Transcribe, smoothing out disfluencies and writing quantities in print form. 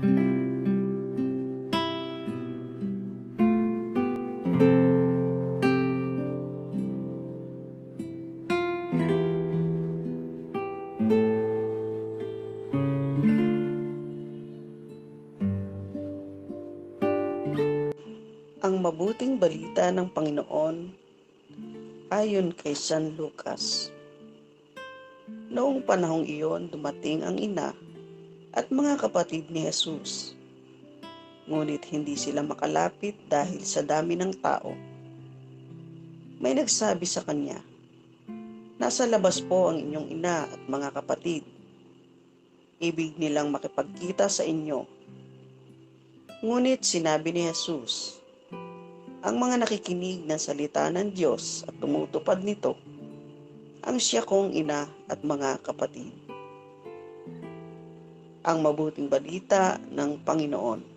Ang mabuting balita ng Panginoon ayon kay San Lucas. Noong panahong iyon, dumating ang ina at mga kapatid ni Jesus. Ngunit hindi sila makalapit dahil sa dami ng tao. May nagsabi sa kanya, "Nasa labas po ang inyong ina at mga kapatid. Ibig nilang makipagkita sa inyo." Ngunit sinabi ni Jesus, ang mga nakikinig ng salita ng Diyos at tumutupad nito, ang siya kong ina at mga kapatid. Ang mabuting balita ng Panginoon.